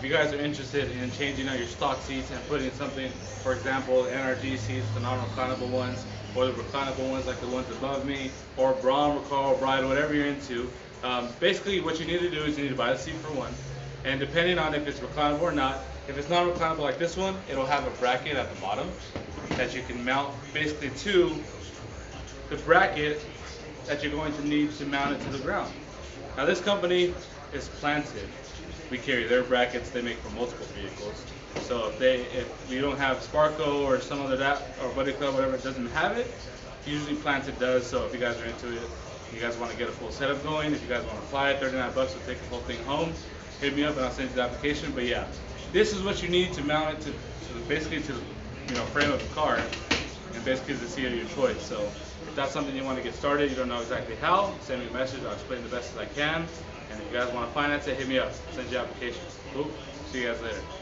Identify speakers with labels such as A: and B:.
A: if you guys are interested in changing out your stock seats and putting something, for example, NRG seats, the non-reclinable ones, or the reclinable ones like the ones above me, or Braun, Recaro, Bride, whatever you're into, basically what you need to do is you need to buy the seat for one. And depending on if it's reclinable or not, if it's not reclinable like this one, it'll have a bracket at the bottom that you can mount basically to the bracket that you're going to need to mount it to the ground. Now this company is Planted. We carry their brackets they make for multiple vehicles. So if we don't have Sparco or some other that or Buddy Club, whatever doesn't have it, usually Planted does. So if you guys are into it, you guys want to get a full setup going, if you guys want to fly it, 39 bucks will take the whole thing home. Hit me up and I'll send you the application. But yeah, this is what you need to mount it to basically to the frame of the car and basically the seat of your choice. So if that's something you want to get started, you don't know exactly how, send me a message. I'll explain the best as I can. And if you guys want to finance it, hit me up. Send you application. Cool. See you guys later.